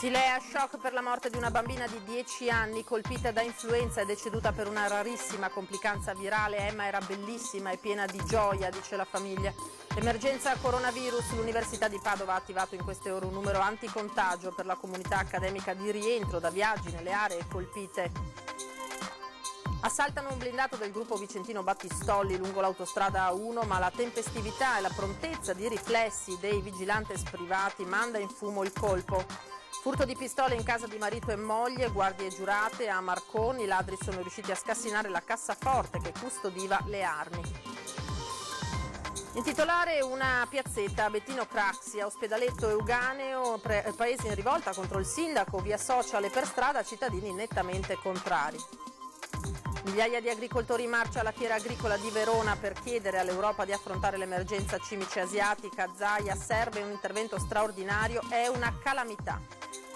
Silea, shock per la morte di una bambina di 10 anni colpita da influenza e deceduta per una rarissima complicanza virale. Emma era bellissima e piena di gioia, dice la famiglia. Emergenza coronavirus, l'Università di Padova ha attivato in queste ore un numero anticontagio per la comunità accademica di rientro da viaggi nelle aree colpite. Assaltano un blindato del gruppo Vicentino Battistolli lungo l'autostrada A1, ma la tempestività e la prontezza di riflessi dei vigilantes privati manda in fumo il colpo. Furto di pistole in casa di marito e moglie, guardie giurate a Marconi, i ladri sono riusciti a scassinare la cassaforte che custodiva le armi. Intitolare una piazzetta a Bettino Craxi, a Ospedaletto Euganeo, paesi in rivolta contro il sindaco, via social e per strada, cittadini nettamente contrari. Migliaia di agricoltori in marcia alla fiera agricola di Verona per chiedere all'Europa di affrontare l'emergenza cimice asiatica. Zaia, serve un intervento straordinario, è una calamità.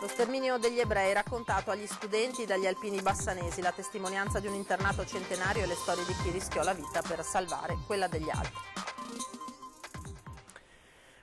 Lo sterminio degli ebrei raccontato agli studenti dagli alpini bassanesi, la testimonianza di un internato centenario e le storie di chi rischiò la vita per salvare quella degli altri.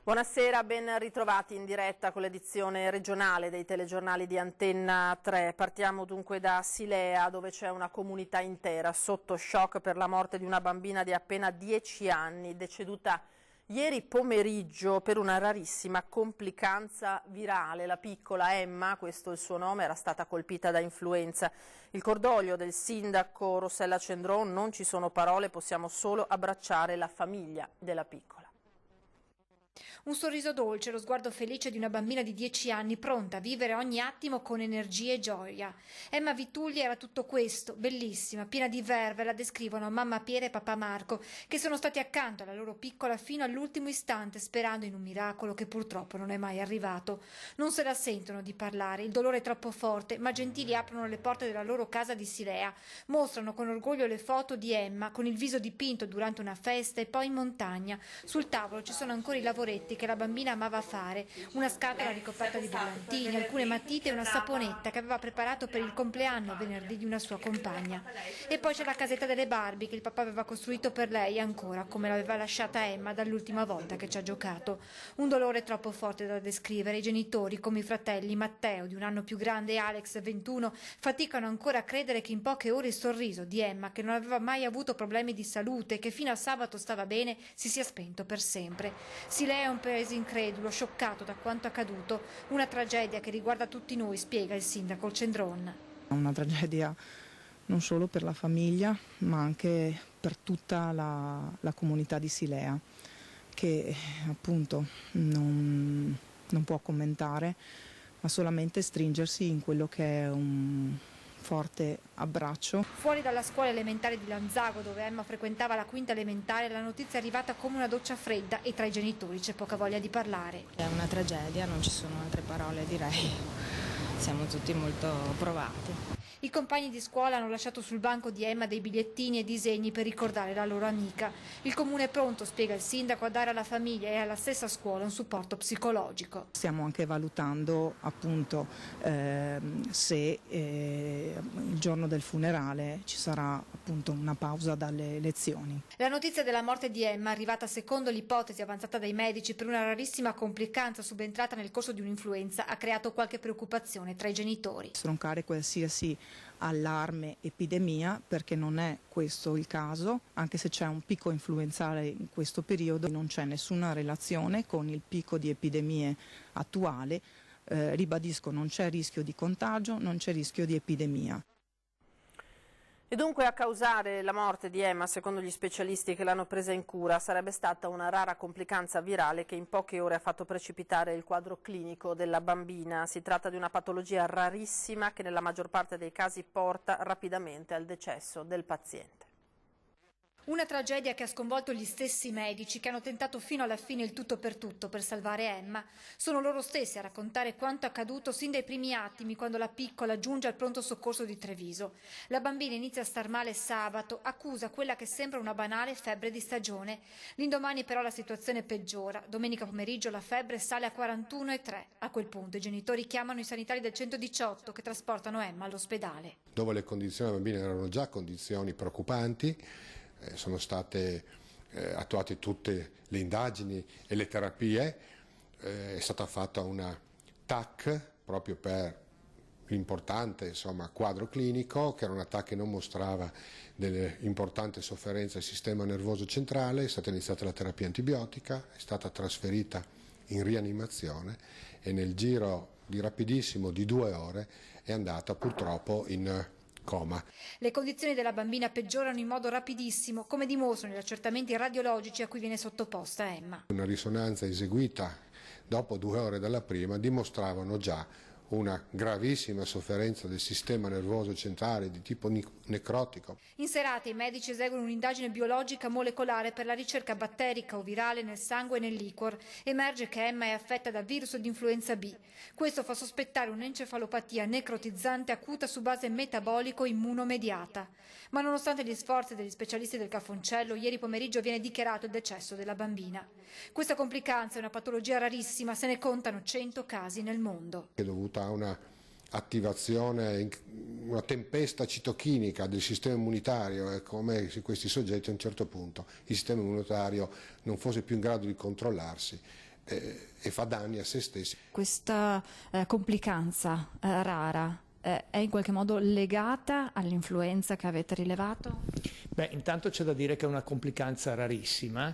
Buonasera, ben ritrovati in diretta con l'edizione regionale dei telegiornali di Antenna 3. Partiamo dunque da Silea, dove c'è una comunità intera sotto shock per la morte di una bambina di appena 10 anni, deceduta ieri pomeriggio per una rarissima complicanza virale. La piccola Emma, questo è il suo nome, era stata colpita da influenza. Il cordoglio del sindaco Rossella Cendron, non ci sono parole, possiamo solo abbracciare la famiglia della piccola. Un sorriso dolce, lo sguardo felice di una bambina di 10 anni, pronta a vivere ogni attimo con energia e gioia. Emma Vitulli era tutto questo, bellissima, piena di verve, la descrivono mamma Piera e papà Marco, che sono stati accanto alla loro piccola fino all'ultimo istante, sperando in un miracolo che purtroppo non è mai arrivato. Non se la sentono di parlare, il dolore è troppo forte, ma gentili aprono le porte della loro casa di Silea, mostrano con orgoglio le foto di Emma, con il viso dipinto durante una festa e poi in montagna. Sul tavolo ci sono ancora i lavoretti che la bambina amava fare, una scatola ricoperta di brillantini, alcune matite e una saponetta che aveva preparato per il compleanno venerdì di una sua compagna. E poi c'è la casetta delle Barbie che il papà aveva costruito per lei ancora come l'aveva lasciata Emma dall'ultima volta che ci ha giocato. Un dolore troppo forte da descrivere. I genitori, come i fratelli Matteo, di un anno più grande, e Alex, 21, faticano ancora a credere che in poche ore il sorriso di Emma, che non aveva mai avuto problemi di salute e che fino a sabato stava bene, si sia spento per sempre. Silea è un paese incredulo, scioccato da quanto accaduto, una tragedia che riguarda tutti noi, spiega il sindaco Cendron. Una tragedia non solo per la famiglia, ma anche per tutta la comunità di Silea, che appunto non può commentare, ma solamente stringersi in quello che è un forte abbraccio. Fuori dalla scuola elementare di Lanzago, dove Emma frequentava la quinta elementare, la notizia è arrivata come una doccia fredda e tra i genitori c'è poca voglia di parlare. È una tragedia, non ci sono altre parole, direi. Siamo tutti molto provati. I compagni di scuola hanno lasciato sul banco di Emma dei bigliettini e disegni per ricordare la loro amica. Il comune è pronto, spiega il sindaco, a dare alla famiglia e alla stessa scuola un supporto psicologico. Stiamo anche valutando appunto se il giorno del funerale ci sarà appunto una pausa dalle lezioni. La notizia della morte di Emma, arrivata secondo l'ipotesi avanzata dai medici per una rarissima complicanza subentrata nel corso di un'influenza, ha creato qualche preoccupazione tra i genitori. Stroncare qualsiasi allarme, epidemia, perché non è questo il caso, anche se c'è un picco influenzale in questo periodo, non c'è nessuna relazione con il picco di epidemie attuale. Ribadisco, non c'è rischio di contagio, non c'è rischio di epidemia. E dunque a causare la morte di Emma, secondo gli specialisti che l'hanno presa in cura, sarebbe stata una rara complicanza virale che in poche ore ha fatto precipitare il quadro clinico della bambina. Si tratta di una patologia rarissima che nella maggior parte dei casi porta rapidamente al decesso del paziente. Una tragedia che ha sconvolto gli stessi medici che hanno tentato fino alla fine il tutto per salvare Emma. Sono loro stessi a raccontare quanto accaduto sin dai primi attimi quando la piccola giunge al pronto soccorso di Treviso. La bambina inizia a star male sabato, accusa quella che sembra una banale febbre di stagione. L'indomani però la situazione peggiora. Domenica pomeriggio la febbre sale a 41,3. A quel punto i genitori chiamano i sanitari del 118 che trasportano Emma all'ospedale. Dove le condizioni della bambina erano già condizioni preoccupanti, sono state attuate tutte le indagini e le terapie, è stata fatta una TAC proprio per l'importante quadro clinico, che era un attacco che non mostrava delle importanti sofferenze al sistema nervoso centrale. È stata iniziata la terapia antibiotica, è stata trasferita in rianimazione e nel giro di rapidissimo di 2 ore è andata purtroppo in coma. Le condizioni della bambina peggiorano in modo rapidissimo, come dimostrano gli accertamenti radiologici a cui viene sottoposta Emma. Una risonanza eseguita dopo 2 ore dalla prima dimostravano già una gravissima sofferenza del sistema nervoso centrale di tipo necrotico. In serata i medici eseguono un'indagine biologica molecolare per la ricerca batterica o virale nel sangue e nel liquor. Emerge che Emma è affetta da virus di influenza B. Questo fa sospettare un'encefalopatia necrotizzante acuta su base metabolico-immunomediata. Ma nonostante gli sforzi degli specialisti del Cafoncello, ieri pomeriggio viene dichiarato il decesso della bambina. Questa complicanza è una patologia rarissima, se ne contano 100 casi nel mondo. È dovuta a una attivazione, una tempesta citochinica del sistema immunitario. È come se questi soggetti a un certo punto il sistema immunitario non fosse più in grado di controllarsi e fa danni a se stessi. Questa complicanza rara è in qualche modo legata all'influenza che avete rilevato? Beh, intanto c'è da dire che è una complicanza rarissima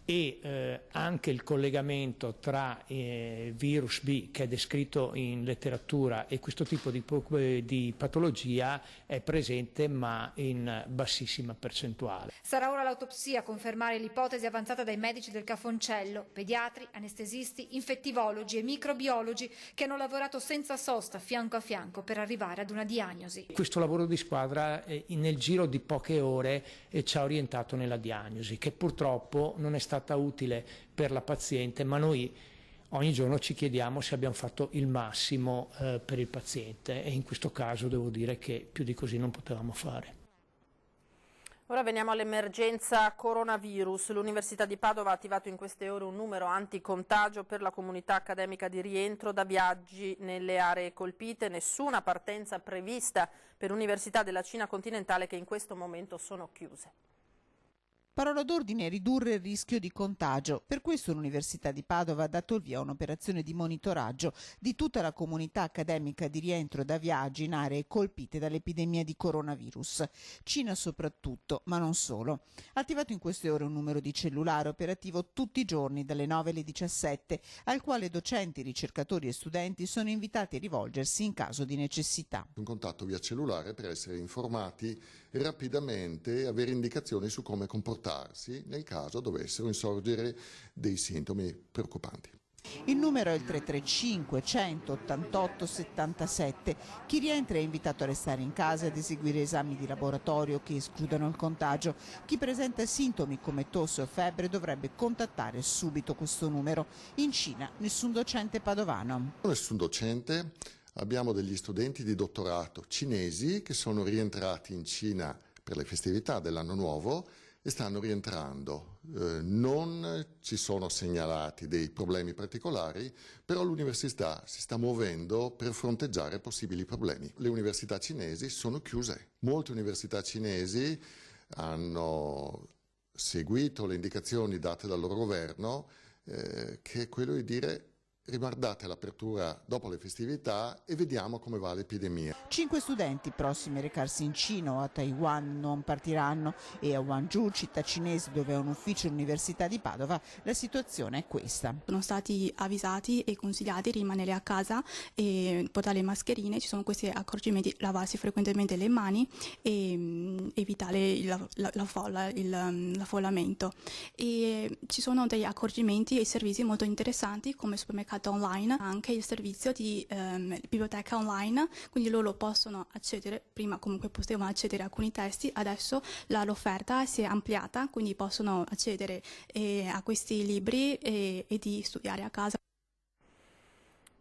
e anche il collegamento tra virus B, che è descritto in letteratura, e questo tipo di patologia è presente ma in bassissima percentuale. Sarà ora l'autopsia a confermare l'ipotesi avanzata dai medici del Cafoncello, pediatri, anestesisti, infettivologi e microbiologi che hanno lavorato senza sosta fianco a fianco per arrivare ad una diagnosi. Questo lavoro di squadra nel giro di poche ore ci ha orientato nella diagnosi, che purtroppo non è stata utile per la paziente, ma noi ogni giorno ci chiediamo se abbiamo fatto il massimo per il paziente, e in questo caso devo dire che più di così non potevamo fare. Ora veniamo all'emergenza coronavirus. L'Università di Padova ha attivato in queste ore un numero anticontagio per la comunità accademica di rientro da viaggi nelle aree colpite. Nessuna partenza prevista per università della Cina continentale, che in questo momento sono chiuse. Parola d'ordine: ridurre il rischio di contagio. Per questo l'Università di Padova ha dato il via a un'operazione di monitoraggio di tutta la comunità accademica di rientro da viaggi in aree colpite dall'epidemia di coronavirus. Cina soprattutto, ma non solo. Ha attivato in queste ore un numero di cellulare operativo tutti i giorni dalle 9 alle 17, al quale docenti, ricercatori e studenti sono invitati a rivolgersi in caso di necessità. Un contatto via cellulare per essere informati rapidamente e avere indicazioni su come comportarsi nel caso dovessero insorgere dei sintomi preoccupanti. Il numero è il 335 188 77. Chi rientra è invitato a restare in casa ed eseguire esami di laboratorio che escludano il contagio. Chi presenta sintomi come tosse o febbre dovrebbe contattare subito questo numero. In Cina nessun docente padovano. Nessun docente. Abbiamo degli studenti di dottorato cinesi che sono rientrati in Cina per le festività dell'anno nuovo e stanno rientrando. Non ci sono segnalati dei problemi particolari, però l'università si sta muovendo per fronteggiare possibili problemi. Le università cinesi sono chiuse. Molte università cinesi hanno seguito le indicazioni date dal loro governo, che è quello di dire: rimandate l'apertura dopo le festività e vediamo come va l'epidemia. 5 studenti prossimi a recarsi in Cina o a Taiwan non partiranno, e a Guangzhou, città cinese dove è un ufficio dell'Università di Padova, la situazione è questa. Sono stati avvisati e consigliati di rimanere a casa e portare le mascherine. Ci sono questi accorgimenti: lavarsi frequentemente le mani e evitare l'affollamento. E ci sono degli accorgimenti e servizi molto interessanti come supermercato online, anche il servizio di biblioteca online, quindi loro possono accedere. Prima comunque potevano accedere a alcuni testi, adesso l'offerta si è ampliata, quindi possono accedere a questi libri e di studiare a casa.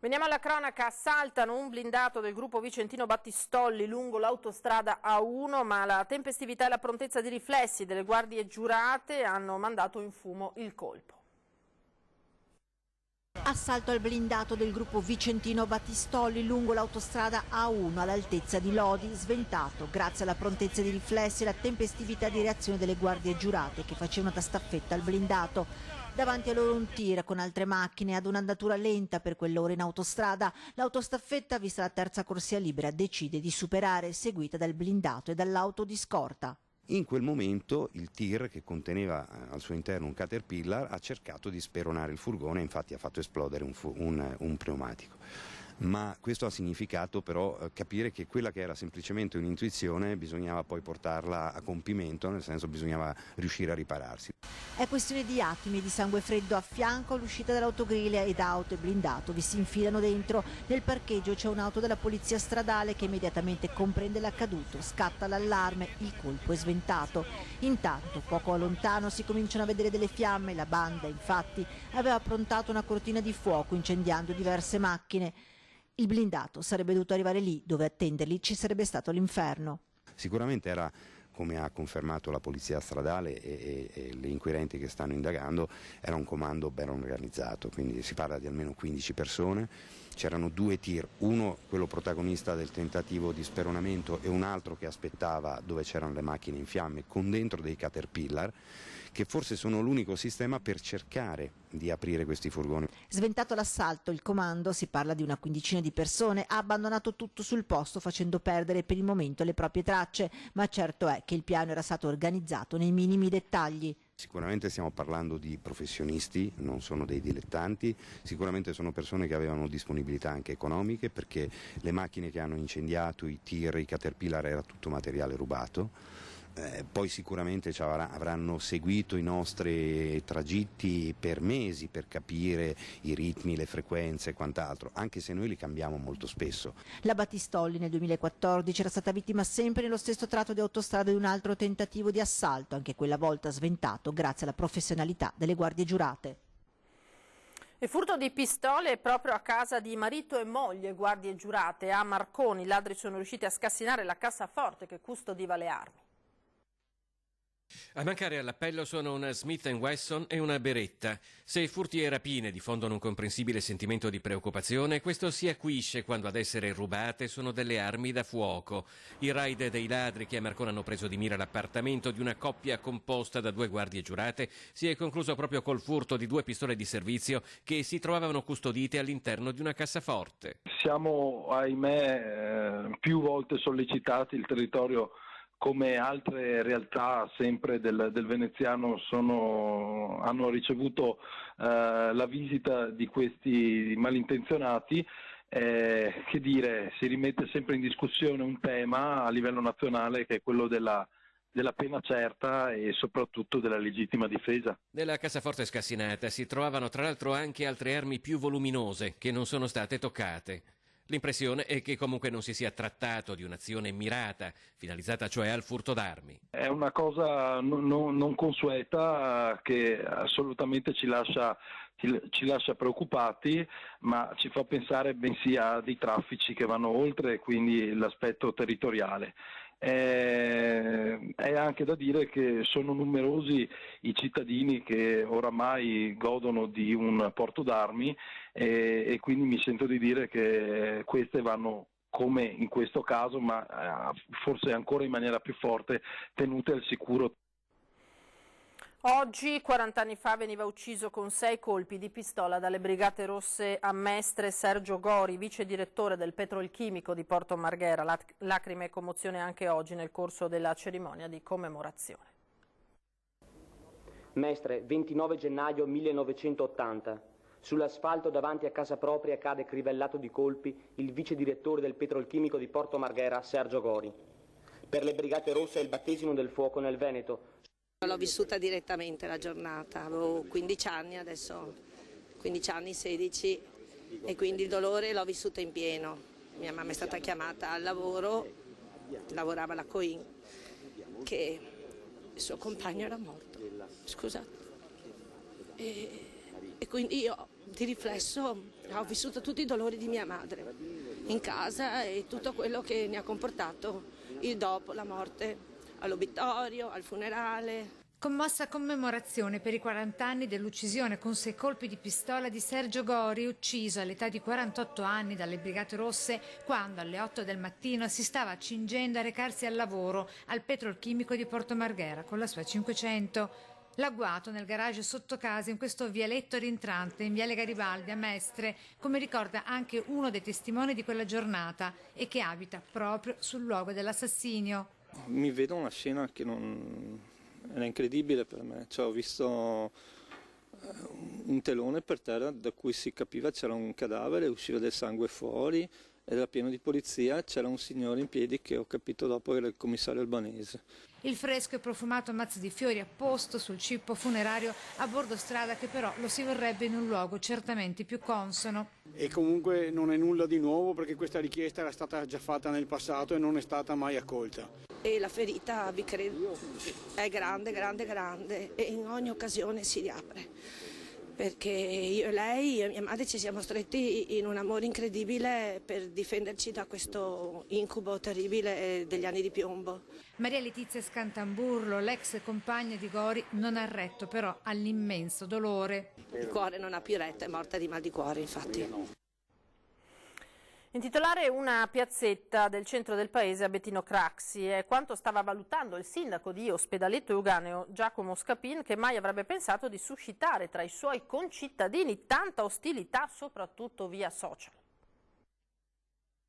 Veniamo alla cronaca. Assaltano un blindato del gruppo Vicentino Battistolli lungo l'autostrada A1, ma la tempestività e la prontezza di riflessi delle guardie giurate hanno mandato in fumo il colpo. Assalto al blindato del gruppo vicentino Battistolli lungo l'autostrada A1 all'altezza di Lodi, sventato grazie alla prontezza di riflessi e alla tempestività di reazione delle guardie giurate che facevano da staffetta al blindato. Davanti a loro un tir con altre macchine ad un'andatura lenta per quell'ora in autostrada. L'autostaffetta, vista la terza corsia libera, decide di superare, seguita dal blindato e dall'auto di scorta. In quel momento il tir, che conteneva al suo interno un Caterpillar, ha cercato di speronare il furgone e infatti ha fatto esplodere un pneumatico. Ma questo ha significato però capire che quella che era semplicemente un'intuizione bisognava poi portarla a compimento, nel senso bisognava riuscire a ripararsi. È questione di attimi e di sangue freddo a fianco all'uscita dall'autogrill ed auto e blindato vi si infilano dentro. Nel parcheggio c'è un'auto della polizia stradale che immediatamente comprende l'accaduto, scatta l'allarme, il colpo è sventato. Intanto poco lontano si cominciano a vedere delle fiamme, la banda infatti aveva approntato una cortina di fuoco incendiando diverse macchine. Il blindato sarebbe dovuto arrivare lì, dove attenderli ci sarebbe stato l'inferno. Sicuramente era, come ha confermato la polizia stradale e le inquirenti che stanno indagando, era un comando ben organizzato, quindi si parla di almeno 15 persone. C'erano 2 tir, uno quello protagonista del tentativo di speronamento e un altro che aspettava dove c'erano le macchine in fiamme, con dentro dei Caterpillar, che forse sono l'unico sistema per cercare di aprire questi furgoni. Sventato l'assalto, il comando, si parla di una quindicina di persone, ha abbandonato tutto sul posto facendo perdere per il momento le proprie tracce, ma certo è che il piano era stato organizzato nei minimi dettagli. Sicuramente stiamo parlando di professionisti, non sono dei dilettanti, sicuramente sono persone che avevano disponibilità anche economiche, perché le macchine che hanno incendiato, i tir, i Caterpillar, era tutto materiale rubato. Poi sicuramente avranno seguito i nostri tragitti per mesi per capire i ritmi, le frequenze e quant'altro, anche se noi li cambiamo molto spesso. La Battistolli nel 2014 era stata vittima sempre nello stesso tratto di autostrada di un altro tentativo di assalto, anche quella volta sventato grazie alla professionalità delle guardie giurate. E furto di pistole proprio a casa di marito e moglie, guardie giurate. A Marconi i ladri sono riusciti a scassinare la cassaforte che custodiva le armi. A mancare all'appello sono una Smith & Wesson e una Beretta. Se furti e rapine diffondono un comprensibile sentimento di preoccupazione, questo si acuisce quando ad essere rubate sono delle armi da fuoco. Il raid dei ladri che a Marconi hanno preso di mira l'appartamento di una coppia composta da 2 guardie giurate si è concluso proprio col furto di 2 pistole di servizio che si trovavano custodite all'interno di una cassaforte. Siamo, ahimè, più volte sollecitati, il territorio come altre realtà sempre del veneziano hanno ricevuto la visita di questi malintenzionati. Che dire, si rimette sempre in discussione un tema a livello nazionale che è quello della pena certa e soprattutto della legittima difesa. Nella cassaforte scassinata si trovavano tra l'altro anche altre armi più voluminose che non sono state toccate. L'impressione è che comunque non si sia trattato di un'azione mirata, finalizzata cioè al furto d'armi. È una cosa non consueta che assolutamente ci lascia preoccupati, ma ci fa pensare bensì a dei traffici che vanno oltre, quindi l'aspetto territoriale. È anche da dire che sono numerosi i cittadini che oramai godono di un porto d'armi e quindi mi sento di dire che queste vanno, come in questo caso, ma forse ancora in maniera più forte, tenute al sicuro. Oggi, 40 anni fa, veniva ucciso con 6 colpi di pistola dalle Brigate Rosse a Mestre Sergio Gori, vice direttore del Petrolchimico di Porto Marghera. Lacrime e commozione anche oggi nel corso della cerimonia di commemorazione. Mestre, 29 gennaio 1980. Sull'asfalto davanti a casa propria cade crivellato di colpi il vice direttore del Petrolchimico di Porto Marghera, Sergio Gori. Per le Brigate Rosse è il battesimo del fuoco nel Veneto. L'ho vissuta direttamente la giornata, avevo 15 anni, adesso 15 anni, 16, e quindi il dolore l'ho vissuto in pieno. Mia mamma è stata chiamata al lavoro, lavorava alla Coin, che il suo compagno era morto, scusate. E quindi io di riflesso ho vissuto tutti i dolori di mia madre in casa e tutto quello che ne ha comportato il dopo, la morte, all'obitorio, al funerale. Commossa commemorazione per i 40 anni dell'uccisione con 6 colpi di pistola di Sergio Gori, ucciso all'età di 48 anni dalle Brigate Rosse quando alle 8 del mattino si stava accingendo a recarsi al lavoro al petrolchimico di Porto Marghera con la sua 500. L'agguato nel garage sotto casa in questo vialetto rientrante in Viale Garibaldi a Mestre, come ricorda anche uno dei testimoni di quella giornata e che abita proprio sul luogo dell'assassinio. Mi vedo una scena che era incredibile per me, cioè, ho visto un telone per terra da cui si capiva c'era un cadavere, usciva del sangue fuori, era pieno di polizia, c'era un signore in piedi che ho capito dopo era il commissario albanese. Il fresco e profumato mazzo di fiori apposto sul cippo funerario a bordo strada che però lo si vorrebbe in un luogo certamente più consono. E comunque non è nulla di nuovo perché questa richiesta era stata già fatta nel passato e non è stata mai accolta. E la ferita, vi credo, è grande, grande, grande e in ogni occasione si riapre. Perché io e mia madre ci siamo stretti in un amore incredibile per difenderci da questo incubo terribile degli anni di piombo. Maria Letizia Scantamburlo, l'ex compagna di Gori, non ha retto però all'immenso dolore. Il cuore non ha più retta, è morta di mal di cuore infatti. Intitolare una piazzetta del centro del paese a Bettino Craxi è quanto stava valutando il sindaco di Ospedaletto Euganeo Giacomo Scapin, che mai avrebbe pensato di suscitare tra i suoi concittadini tanta ostilità, soprattutto via social.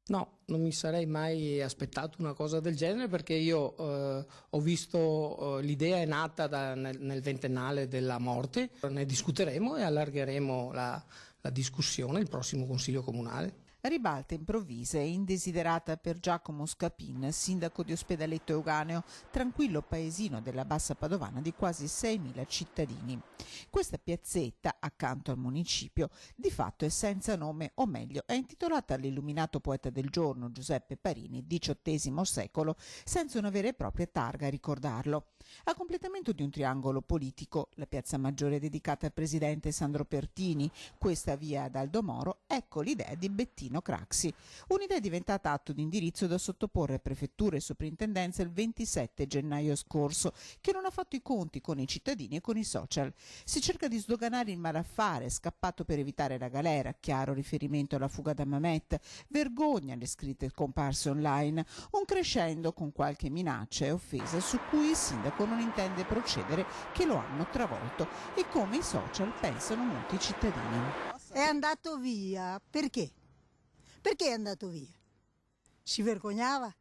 No, non mi sarei mai aspettato una cosa del genere perché io ho visto, l'idea è nata nel ventennale della morte, ne discuteremo e allargheremo la discussione il prossimo Consiglio Comunale. Ribalta improvvisa e indesiderata per Giacomo Scapin, sindaco di Ospedaletto Euganeo, tranquillo paesino della Bassa Padovana di quasi 6.000 cittadini. Questa piazzetta, accanto al municipio, di fatto è senza nome, o meglio, è intitolata all'illuminato poeta del giorno Giuseppe Parini, XVIII secolo, senza una vera e propria targa a ricordarlo. A completamento di un triangolo politico, la piazza maggiore dedicata al presidente Sandro Pertini, questa via ad Aldomoro, ecco l'idea di Bettino Craxi. Un'idea diventata atto di indirizzo da sottoporre a prefetture e soprintendenze il 27 gennaio scorso, che non ha fatto i conti con i cittadini e con i social. Si cerca di sdoganare il malaffare, scappato per evitare la galera, chiaro riferimento alla fuga da Mamet, vergogna le scritte comparse online, un crescendo con qualche minaccia e offesa su cui il sindaco non intende procedere, che lo hanno travolto e come i social pensano molti cittadini. È andato via, perché? Perché è andato via? Si vergognava?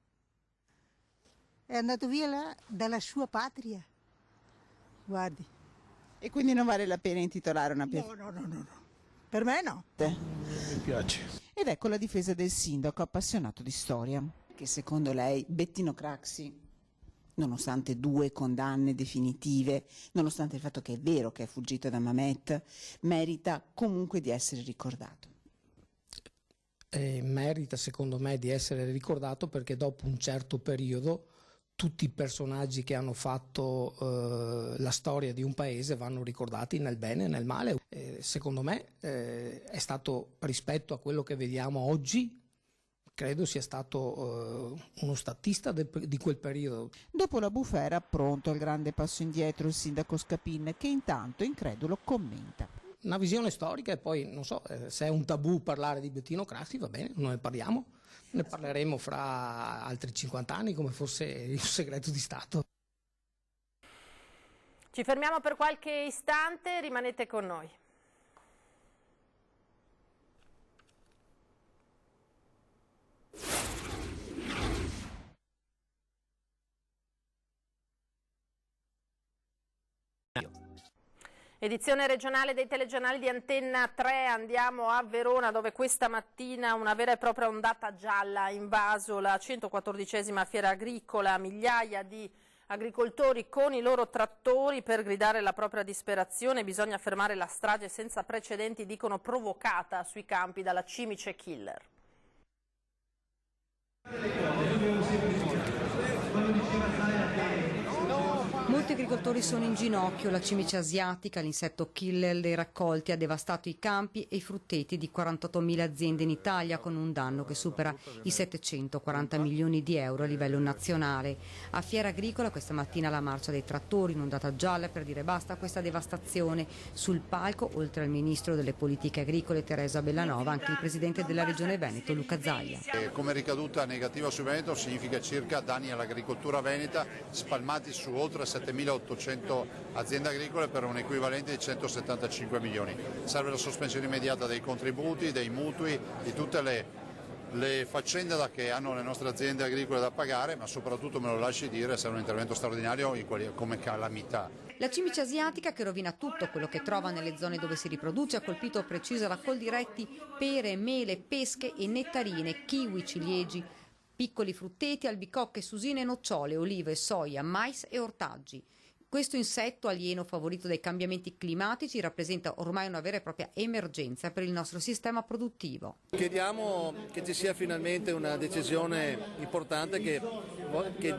È andato via dalla sua patria. Guardi. E quindi non vale la pena intitolare una piazza? No. Per me no. Mi piace. Ed ecco la difesa del sindaco appassionato di storia. Che secondo lei Bettino Craxi, nonostante 2 condanne definitive, nonostante il fatto che è vero che è fuggito da Mamet, merita comunque di essere ricordato. Merita secondo me di essere ricordato perché dopo un certo periodo tutti i personaggi che hanno fatto la storia di un paese vanno ricordati nel bene e nel male. Secondo me è stato, rispetto a quello che vediamo oggi, credo sia stato uno statista di quel periodo. Dopo la bufera, pronto al grande passo indietro il sindaco Scapin, che intanto incredulo commenta. Una visione storica e poi, non so, se è un tabù parlare di Bettino Craxi, va bene, non ne parliamo. Ne parleremo fra altri 50 anni come fosse il segreto di Stato. Ci fermiamo per qualche istante, rimanete con noi. Edizione regionale dei telegiornali di Antenna 3, andiamo a Verona dove questa mattina una vera e propria ondata gialla ha invaso la 114esima fiera agricola, migliaia di agricoltori con i loro trattori per gridare la propria disperazione. Bisogna fermare la strage senza precedenti, dicono, provocata sui campi dalla cimice killer. Molti agricoltori sono in ginocchio, la cimice asiatica, l'insetto killer dei raccolti, ha devastato i campi e i frutteti di 48.000 aziende in Italia, con un danno che supera i 740 milioni di euro a livello nazionale. A Fiera Agricola questa mattina la marcia dei trattori, un'ondata gialla per dire basta a questa devastazione. Sul palco, oltre al ministro delle politiche agricole Teresa Bellanova, anche il presidente della regione Veneto Luca Zaia. Come ricaduta negativa sul Veneto significa circa danni all'agricoltura veneta spalmati su oltre 7.800 aziende agricole per un equivalente di 175 milioni. Serve la sospensione immediata dei contributi, dei mutui, di tutte le faccende che hanno le nostre aziende agricole da pagare, ma soprattutto, me lo lasci dire, serve un intervento straordinario come calamità. La cimice asiatica, che rovina tutto quello che trova nelle zone dove si riproduce, ha colpito precisa da Coldiretti pere, mele, pesche e nettarine, kiwi, ciliegi, piccoli frutteti, albicocche, susine, nocciole, olive, soia, mais e ortaggi. Questo insetto alieno favorito dai cambiamenti climatici rappresenta ormai una vera e propria emergenza per il nostro sistema produttivo. Chiediamo che ci sia finalmente una decisione importante che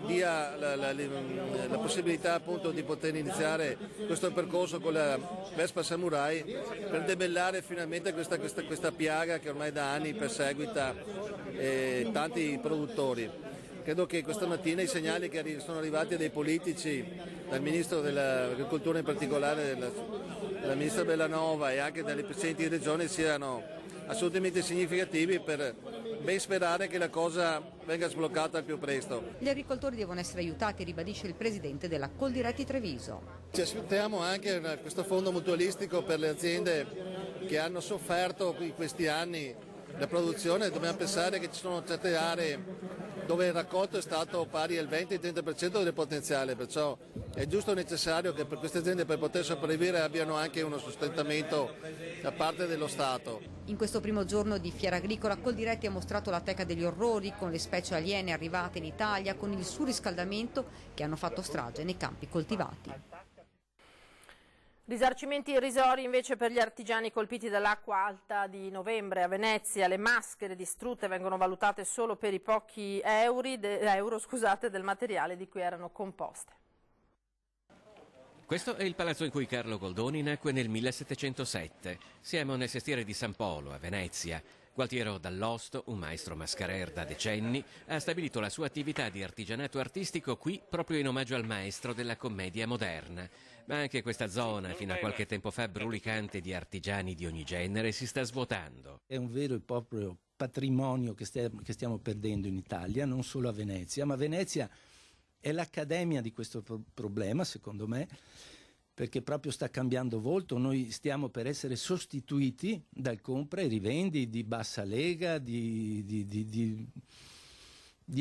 dia la possibilità appunto di poter iniziare questo percorso con la Vespa Samurai per debellare finalmente questa piaga che ormai da anni perseguita tanti produttori. Credo che questa mattina i segnali che sono arrivati dai politici, dal Ministro dell'Agricoltura in particolare, dalla Ministra Bellanova e anche dalle presidenti di regione siano assolutamente significativi per ben sperare che la cosa venga sbloccata al più presto. Gli agricoltori devono essere aiutati, ribadisce il presidente della Coldiretti Treviso. Ci aspettiamo anche questo fondo mutualistico per le aziende che hanno sofferto in questi anni la produzione. Dobbiamo pensare che ci sono certe aree dove il raccolto è stato pari al 20-30% del potenziale, perciò è giusto e necessario che per queste aziende, per poter sopravvivere, abbiano anche uno sostentamento da parte dello Stato. In questo primo giorno di Fiera Agricola, Coldiretti ha mostrato la teca degli orrori con le specie aliene arrivate in Italia, con il surriscaldamento che hanno fatto strage nei campi coltivati. Risarcimenti irrisori invece per gli artigiani colpiti dall'acqua alta di novembre a Venezia. Le maschere distrutte vengono valutate solo per i pochi euro del materiale di cui erano composte. Questo è il palazzo in cui Carlo Goldoni nacque nel 1707. Siamo nel sestiere di San Polo, a Venezia. Gualtiero Dall'Osto, un maestro mascarer da decenni, ha stabilito la sua attività di artigianato artistico qui proprio in omaggio al maestro della commedia moderna. Ma anche questa zona, fino a qualche tempo fa brulicante di artigiani di ogni genere, si sta svuotando. È un vero e proprio patrimonio che stiamo perdendo in Italia, non solo a Venezia, ma Venezia è l'accademia di questo problema, secondo me, perché proprio sta cambiando volto. Noi stiamo per essere sostituiti dal compra e rivendi di bassa lega, di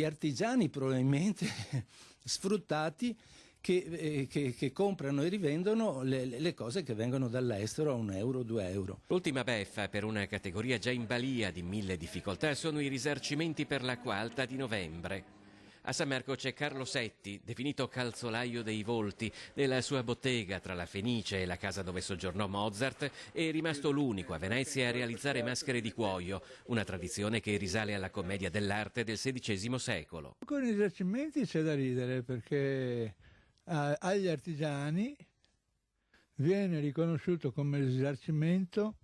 artigiani probabilmente sfruttati che comprano e rivendono le cose che vengono dall'estero a €1, €2. L'ultima beffa per una categoria già in balia di 1000 difficoltà sono i risarcimenti per l'acqua alta di novembre. A San Marco c'è Carlo Setti, definito calzolaio dei volti. Nella sua bottega, tra la Fenice e la casa dove soggiornò Mozart, è rimasto l'unico a Venezia a realizzare maschere di cuoio, una tradizione che risale alla commedia dell'arte del XVI secolo. Con i risarcimenti c'è da ridere, perché agli artigiani viene riconosciuto come risarcimento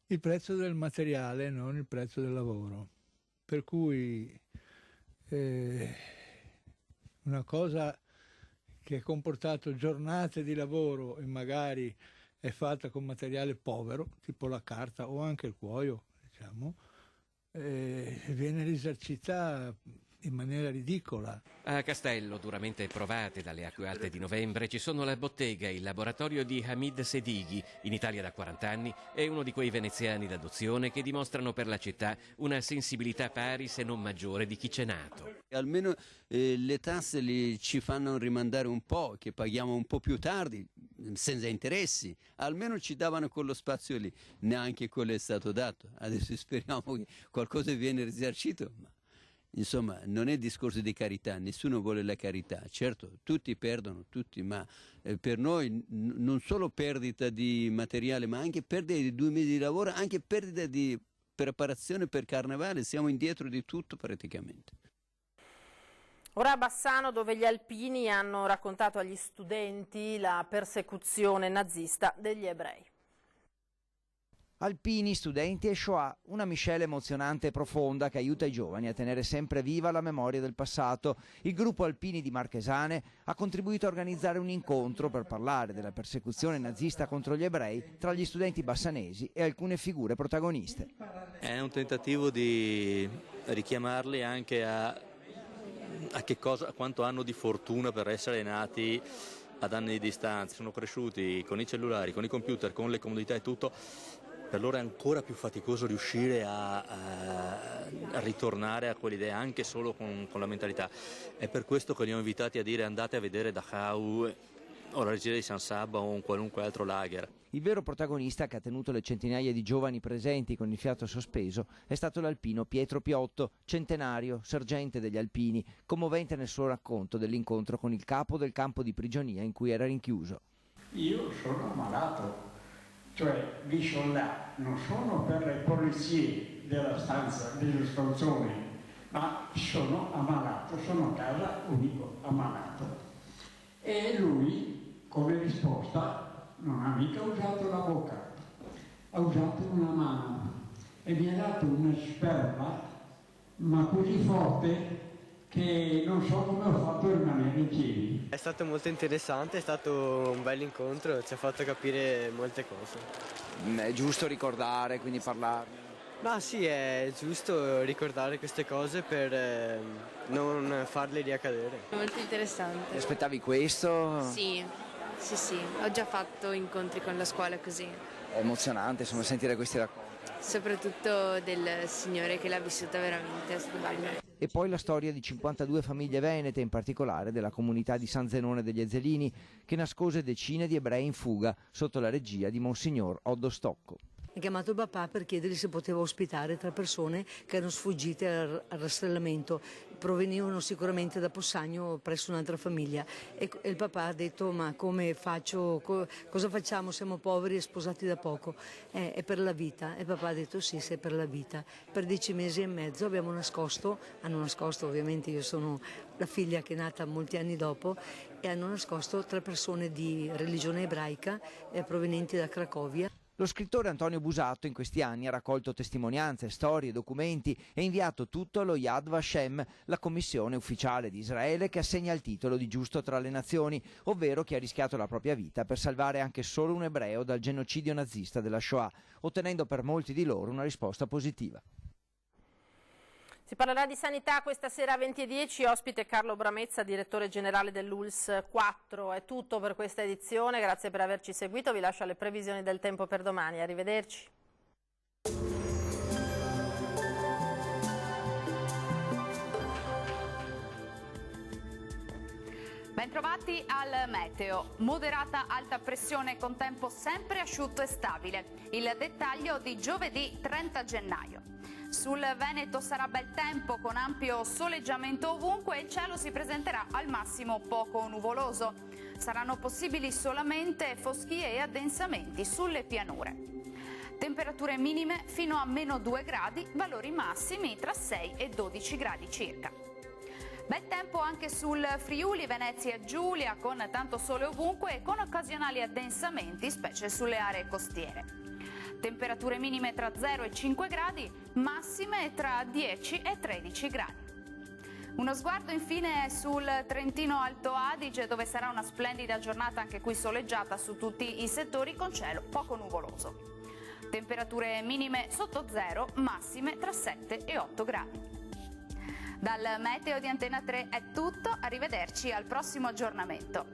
il prezzo del materiale, non il prezzo del lavoro. Per cui una cosa che ha comportato giornate di lavoro e magari è fatta con materiale povero, tipo la carta o anche il cuoio, diciamo, viene risarcita in maniera ridicola. A Castello, duramente provate dalle acque alte di novembre, ci sono la bottega e il laboratorio di Hamid Sedighi, in Italia da 40 anni, è uno di quei veneziani d'adozione che dimostrano per la città una sensibilità pari se non maggiore di chi c'è nato. Almeno le tasse ci fanno rimandare un po', che paghiamo un po' più tardi, senza interessi, almeno ci davano quello spazio lì, neanche quello è stato dato. Adesso speriamo che qualcosa viene risarcito. Insomma, non è discorso di carità, nessuno vuole la carità, certo, tutti perdono, tutti, ma per noi non solo perdita di materiale, ma anche perdita di 2 mesi di lavoro, anche perdita di preparazione per Carnevale, siamo indietro di tutto praticamente. Ora a Bassano, dove gli alpini hanno raccontato agli studenti la persecuzione nazista degli ebrei. Alpini, studenti e Shoah, una miscela emozionante e profonda che aiuta i giovani a tenere sempre viva la memoria del passato. Il gruppo Alpini di Marchesane ha contribuito a organizzare un incontro per parlare della persecuzione nazista contro gli ebrei tra gli studenti bassanesi e alcune figure protagoniste. È un tentativo di richiamarli anche a quanto hanno di fortuna per essere nati ad anni di distanza. Sono cresciuti con i cellulari, con i computer, con le comodità e tutto. Per loro è ancora più faticoso riuscire a ritornare a quell'idea, anche solo con la mentalità. È per questo che li ho invitati a dire: andate a vedere Dachau o la regia di San Sabba o un qualunque altro lager. Il vero protagonista, che ha tenuto le centinaia di giovani presenti con il fiato sospeso, è stato l'alpino Pietro Piotto, centenario, sergente degli alpini, commovente nel suo racconto dell'incontro con il capo del campo di prigionia in cui era rinchiuso. Io sono malato. Cioè, lì sono là, non sono per le polizie della stanza, dello stanzone, ma sono ammalato, sono a casa unico ammalato. E lui, come risposta, non ha mica usato la bocca, ha usato una mano e mi ha dato una sperma, ma così forte che non so come ho fatto a rimanere in piedi. È stato molto interessante, è stato un bel incontro, ci ha fatto capire molte cose. È giusto ricordare, quindi parlarne? Ma sì, è giusto ricordare queste cose per non farle riaccadere. Molto interessante. Ti aspettavi questo? Sì, ho già fatto incontri con la scuola così. È emozionante, insomma, sentire questi racconti. Soprattutto del signore che l'ha vissuta veramente, è stato bello. E poi la storia di 52 famiglie venete, in particolare della comunità di San Zenone degli Ezzelini, che nascose decine di ebrei in fuga sotto la regia di Monsignor Oddo Stocco. Ha chiamato il papà per chiedergli se poteva ospitare 3 persone che erano sfuggite al rastrellamento, provenivano sicuramente da Possagno presso un'altra famiglia, e il papà ha detto: ma come faccio, cosa facciamo, siamo poveri e sposati da poco, è per la vita. E il papà ha detto sì, se è per la vita. Per 10 mesi e mezzo hanno nascosto, ovviamente io sono la figlia che è nata molti anni dopo, e hanno nascosto 3 persone di religione ebraica provenienti da Cracovia. Lo scrittore Antonio Busato in questi anni ha raccolto testimonianze, storie, documenti e inviato tutto allo Yad Vashem, la commissione ufficiale di Israele che assegna il titolo di giusto tra le nazioni, ovvero chi ha rischiato la propria vita per salvare anche solo un ebreo dal genocidio nazista della Shoah, ottenendo per molti di loro una risposta positiva. Si parlerà di sanità questa sera a 20:10, ospite Carlo Bramezza, direttore generale dell'ULSS 4. È tutto per questa edizione, grazie per averci seguito, vi lascio alle previsioni del tempo per domani, arrivederci. Bentrovati al meteo. Moderata alta pressione con tempo sempre asciutto e stabile. Il dettaglio di giovedì 30 gennaio. Sul Veneto sarà bel tempo con ampio soleggiamento ovunque e il cielo si presenterà al massimo poco nuvoloso. Saranno possibili solamente foschie e addensamenti sulle pianure. Temperature minime fino a -2 gradi, valori massimi tra 6 e 12 gradi circa. Bel tempo anche sul Friuli, Venezia e Giulia, con tanto sole ovunque e con occasionali addensamenti, specie sulle aree costiere. Temperature minime tra 0 e 5 gradi, massime tra 10 e 13 gradi. Uno sguardo infine sul Trentino Alto Adige, dove sarà una splendida giornata anche qui soleggiata su tutti i settori con cielo poco nuvoloso. Temperature minime sotto 0, massime tra 7 e 8 gradi. Dal meteo di Antena 3 è tutto, arrivederci al prossimo aggiornamento.